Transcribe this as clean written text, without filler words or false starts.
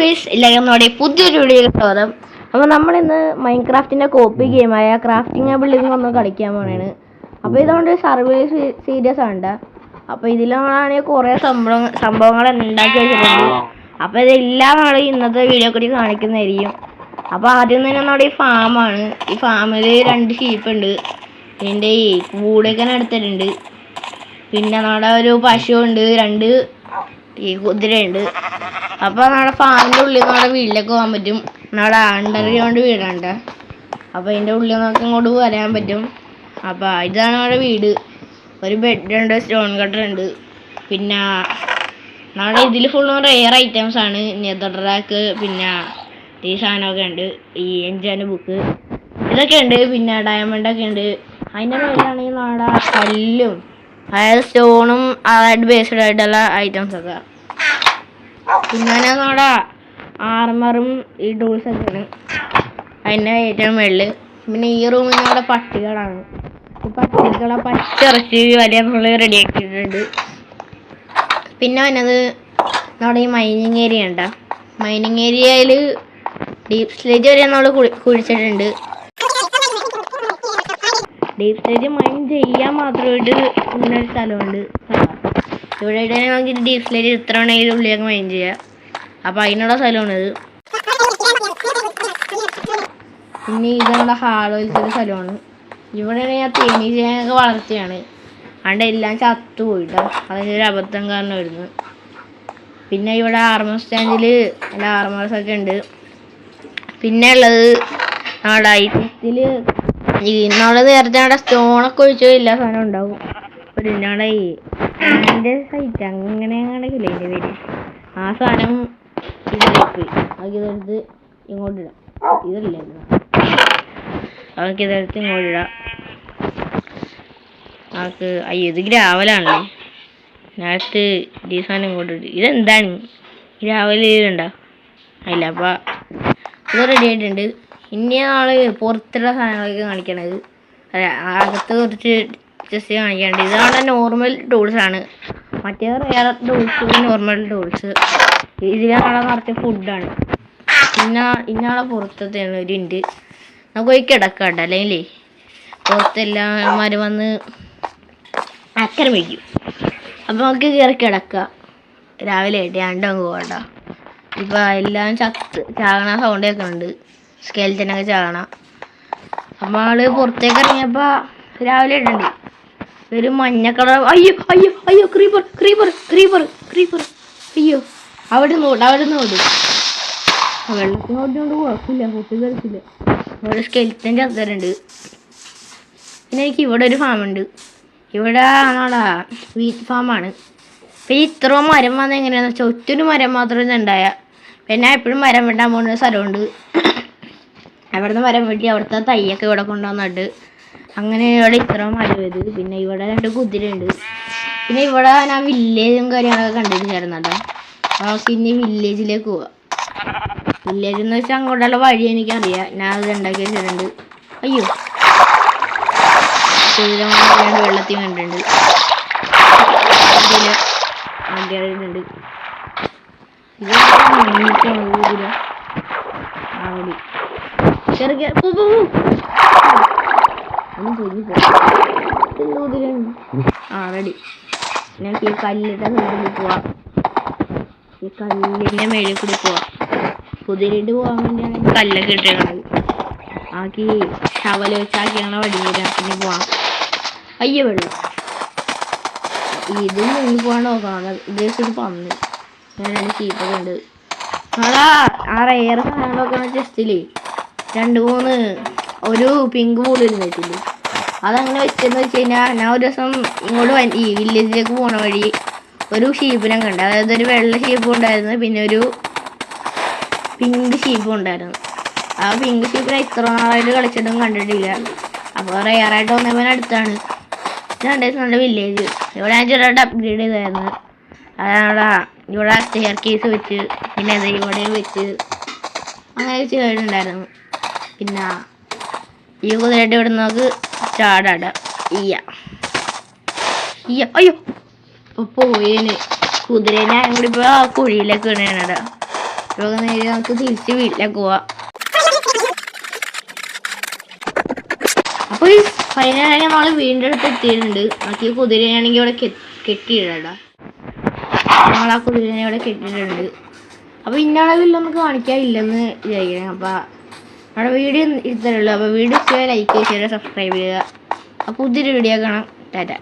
Guys, എല്ലാവരും നമ്മുടെ പുതിയൊരു വീഡിയോയിൽ സ്വാഗതം. അപ്പോൾ നമ്മളിന്ന് മൈൻക്രാഫ്റ്റിൻ്റെ കോപ്പി ഗെയിമായ ക്രാഫ്റ്റിംഗ് ബിൽഡിംഗ് ഒന്ന് കളിക്കാൻ പോകണേണ്. അപ്പോൾ ഇതുകൊണ്ട് സർവൈവ് സീരീസ് ആണ്. അപ്പോൾ ഇതിലാണെങ്കിൽ കുറേ സംഭവങ്ങൾ ഉണ്ടാക്കി വെച്ചിട്ടുണ്ട്. അപ്പോൾ ഇതെല്ലാം നമ്മൾ ഇന്നത്തെ വീഡിയോ കൂടി കാണിക്കുന്നതായിരിക്കും. അപ്പോൾ ആദ്യം തന്നെ നമ്മുടെ ഈ ഫാമാണ്. ഈ ഫാമിൽ 2 ഷീപ്പ് ഉണ്ട്. ഇതിൻ്റെ ഈ കൂടൊക്കെ എടുത്തിട്ടുണ്ട്. പിന്നെ നമ്മുടെ ഒരു പശു ഉണ്ട്, 2 ഈ കുതിരയുണ്ട്. അപ്പോൾ നമ്മുടെ ഫാമിൻ്റെ ഉള്ളിൽ നമ്മുടെ വീട്ടിലേക്ക് പോകാൻ പറ്റും. നമ്മുടെ അണ്ടർഗ്രൗണ്ട് വീടുണ്ട്. അപ്പോൾ ഇതിൻ്റെ ഉള്ളിൽ നമുക്ക് ഇങ്ങോട്ട് വരാൻ പറ്റും. അപ്പോൾ ഇതാണ് നമ്മുടെ വീട്. ഒരു ബെഡുണ്ട്, സ്റ്റോൺ കട്ടർ ഉണ്ട്. പിന്നെ നമ്മുടെ ഇതിൽ ഫുള്ളും റെയർ ഐറ്റംസ് ആണ്. നെതർ റാക്ക്, പിന്നെ ഈ സാധനമൊക്കെ ഉണ്ട്. ഈ എൻജാൻ്റെ ബുക്ക് ഇതൊക്കെ ഉണ്ട്. പിന്നെ ഡയമണ്ടൊക്കെ ഉണ്ട്. അതിൻ്റെ മേലാണെങ്കിൽ നമ്മുടെ കല്ലും, അതായത് സ്റ്റോണും അതായിട്ട് ബേസ്ഡ് ആയിട്ടുള്ള ഐറ്റംസൊക്കെ. പിന്നെ നമ്മുടെ ആർമറും ഈ ടൂൾസൊക്കെയാണ് അതിൻ്റെ ഏറ്റവും മുകളിൽ. പിന്നെ ഈ റൂമിൽ നമ്മുടെ പട്ടികളാണ്. ഈ പട്ടികളെ പച്ചിറച്ചി വലിയ നമ്മൾ റെഡിയാക്കിയിട്ടുണ്ട്. പിന്നെ വന്നത് നമ്മുടെ ഈ മൈനിങ് ഏരിയ ഉണ്ട്. മൈനിങ് ഏരിയയിൽ ഡീപ്പ് സ്റ്റേജ് വരെ നമ്മൾ കുഴിച്ചിട്ടുണ്ട്. ഡീപ്പ് സ്റ്റേജ് മൈൻ ചെയ്യാൻ മാത്രമായിട്ട് ഇങ്ങനെ ഒരു സ്ഥലമുണ്ട്. ഇവിടെ നമുക്ക് ഡീപ്പ് സ്റ്റേജ് ഇത്ര വേണമെങ്കിലും ഉള്ളിലേക്ക് മൈൻ ചെയ്യാം. അപ്പോൾ അതിനുള്ള സ്ഥലമാണിത്. പിന്നെ ഇത് നമ്മുടെ ഹാളോയിൽസൊരു സ്ഥലമാണ്. ഇവിടെ ഞാൻ തേനീച്ചയൊക്കെ വളർത്തിയാണ്. അതുകൊണ്ട് എല്ലാം ചത്തുപോയിട്ടോ. അതിനൊരു അബദ്ധം കാരണം വരുന്നു. പിന്നെ ഇവിടെ ആർമർ സ്റ്റാൻഡിൽ എല്ലാ ആർമേഴ്സൊക്കെ ഉണ്ട്. പിന്നെ ഉള്ളത് നമ്മുടെ ഐറ്റത്തിൽ നമ്മുടെ നേരത്തെ നമ്മുടെ സ്റ്റോണൊക്കെ ഒഴിച്ചോ എല്ലാ സാധനവും ഉണ്ടാവും. ഒരു നമ്മുടെ ഈ എൻ്റെ സൈറ്റ് അങ്ങനെ അങ്ങനെയൊക്കെയില്ലേ എൻ്റെ പേര്, ആ സാധനം ഇതിലേക്ക് നമുക്കിതെടുത്ത് ഇങ്ങോട്ടിടാം. ഇതല്ലേ നമുക്കിതെടുത്ത് ഇങ്ങോട്ടിടാം. നമുക്ക് ഇത് ഗ്രാവലാണല്ലേ. നേരത്തെ ഈ സാധനം ഇങ്ങോട്ടിട്ട് ഇതെന്താണ് ഗ്രാവലുണ്ടോ അല്ല. അപ്പോൾ ഇത് റെഡി ആയിട്ടുണ്ട്. ഇനി നമ്മൾ പുറത്തുള്ള സാധനങ്ങളൊക്കെ കാണിക്കണത്. അകത്ത് കുറച്ച് ജസ്റ്റ് കാണിക്കാണ്ട്. ഇതാണ് നോർമൽ ടൂൾസാണ്. മറ്റേ റെയർ ടൂൾസ്, നോർമൽ ടൂൾസ്. ഇതിലാണ് കുറച്ച് ഫുഡാണ്. പിന്നെ ഇന്നാളെ പുറത്തെയാണ് ഒരു ഉണ്ട്. നമുക്ക് പോയി കിടക്കാണ്ട, അല്ലെങ്കിൽ പുറത്തെല്ലാവരും വന്ന് ആക്രമിക്കും. അപ്പോൾ നമുക്ക് കയറി കിടക്കുക. രാവിലെ ആയിട്ട് രണ്ടങ്ങ് പോകണ്ട. ഇപ്പോൾ എല്ലാം ചാകണ സൗണ്ട് കേൾക്കുന്നുണ്ട്. സ്കെൽറ്റനൊക്കെ ചാകണം. അപ്പോൾ ആള് പുറത്തേക്ക് ഇറങ്ങിയപ്പോൾ രാവിലെ ഇട്ടുണ്ട് ഒരു മഞ്ഞ കളർ. അയ്യോ അയ്യോ അയ്യോ, ക്രീപ്പർ ക്രീപ്പർ ക്രീപ്പർ ക്രീപ്പർ. അയ്യോ, അവിടെ നിന്ന് ഓടും. വെള്ളത്തിനോട്ടിനോട് കുഴപ്പമില്ല, പൊട്ടി കളിച്ചില്ല. അവിടെ സ്കെൽറ്റൻ ചത്തരുണ്ട്. പിന്നെ എനിക്ക് ഇവിടെ ഒരു ഫാമുണ്ട്. ഇവിടെ നമ്മുടെ വീറ്റ് ഫാമാണ്. പിന്നെ ഇത്രയും മരം വന്നത് എങ്ങനെയാണെന്ന് വെച്ചാൽ ഒറ്റൊരു മരം മാത്രമേ ഉണ്ടായ. പിന്നെ എപ്പോഴും മരം വെട്ടാൻ പോകുന്ന സ്ഥലമുണ്ട്. അവിടുന്ന് മരം വെട്ടി അവിടുത്തെ തൈയൊക്കെ ഇവിടെ കൊണ്ടുവന്നിട്ട് അങ്ങനെ ഇവിടെ ഇത്രയും മരം ചെയ്ത്. പിന്നെ ഇവിടെ 2 കുതിരയുണ്ട്. പിന്നെ ഇവിടെ ഞാൻ വില്ലേജും കാര്യങ്ങളൊക്കെ കണ്ടിട്ട് ചേർന്നട്ടോ. നമുക്ക് ഇനി വില്ലേജിലേക്ക് പോവാം. വില്ലേജ് എന്ന് വെച്ചാൽ അങ്ങോട്ടുള്ള വഴി എനിക്കറിയാം. ഞാൻ അത് ഉണ്ടാക്കി വെച്ചിട്ടുണ്ട്. അയ്യോ, കുതിരമാണ്ട് വെള്ളത്തിൽ കണ്ടിട്ടുണ്ട്. ആദ്യമായിട്ടുണ്ട് കുതിര. അവിടെ ചെറുകിയ റെഡി. ഞങ്ങൾക്ക് ഈ കല്ലിൻ്റെ മേളിൽ പോവാം. ഈ കല്ലിൻ്റെ മേളിൽ കൂടി പോവാം. കുതിരയിട്ട് പോകാൻ വേണ്ടിയാണ് കല്ലൊക്കെ ഇട്ടേക്കണത്. ആക്കി ശവല വെച്ചാക്കിയാണ് വടിയിലാക്കി പോവാം. അയ്യോ, വെള്ളം ഇത് മുന്നിൽ പോകാൻ നോക്കണം. ഇത് വെച്ചിട്ട് പന്നി ഞാൻ 2 ചീപ്പൊക്കെ ഉണ്ട്. ആ റെയർ സാധനങ്ങളൊക്കെ ചെസ്റ്റില് 2-3 ഒരു പിങ്ക് ബോൾ ഇരുന്നിട്ടില്ല. അതങ്ങനെ വെച്ചെന്ന് വെച്ച് കഴിഞ്ഞാൽ ഞാൻ ഒരു ദിവസം ഇങ്ങോട്ട് ഈ വില്ലേജിലേക്ക് പോണ വഴി ഒരു ഷീപ്പിനെ കണ്ടു. അതായത് ഒരു വെള്ള ഷീപ്പും ഉണ്ടായിരുന്നു, പിന്നെ ഒരു പിങ്ക് ഷീപ്പും ഉണ്ടായിരുന്നു. ആ പിങ്ക് ഷീപ്പിനെ ഇത്ര നാളായിട്ട് കളിച്ചിട്ടും കണ്ടിട്ടില്ല. അപ്പോൾ റെയറായിട്ട് വന്നപ്പോൾ അടുത്താണ്. ഇതുണ്ടായിരുന്നു നമ്മുടെ വില്ലേജ്. ഇവിടെ ഞാൻ ചെറുതായിട്ട് അപ്ഗ്രേഡ് ചെയ്തായിരുന്നു. അതാണ് ഇവിടെ സ്റ്റെയർ കേസ് വെച്ച്, പിന്നെ അത് ഇവിടെ വെച്ച് അങ്ങനെ ചെയ്തിട്ടുണ്ടായിരുന്നു. പിന്നെ ഈ കുതിരയുടെ ഇവിടെ നമുക്ക് ചാടാട. അയ്യോ, ഇപ്പോൾ പോയേന് കുതിരേനെ കൂടി ഇപ്പോൾ ആ കുഴിയിലേക്ക് വീണേനടാ. അപ്പോൾ നേരെ നമുക്ക് തിരിച്ച് വീട്ടിലേക്ക് പോവാം. അപ്പോൾ ഈ ഫൈനലായി നമ്മൾ വീടിൻ്റെ അടുത്ത് എത്തിയിട്ടുണ്ട്. നമുക്ക് ഈ കുതിരയാണെങ്കിൽ ഇവിടെ കെട്ടിയിടണ്ട. നമ്മൾ ആ കുതിരനെ ഇവിടെ കെട്ടിയിട്ടുണ്ട്. അപ്പോൾ ഇന്നളവിൽ നമുക്ക് കാണിക്കാനില്ലെന്ന് വിചാരിക്കണം. അപ്പോൾ നമ്മുടെ വീഡിയോ ഇത്രയുള്ളൂ. അപ്പോൾ വീഡിയോ ഇഷ്ടമായി ലൈക്ക് ചെയ്യുക, സബ്സ്ക്രൈബ് ചെയ്യുക. അപ്പോൾ പുതിയൊരു വീഡിയോ കാണാം. ടാറ്റ.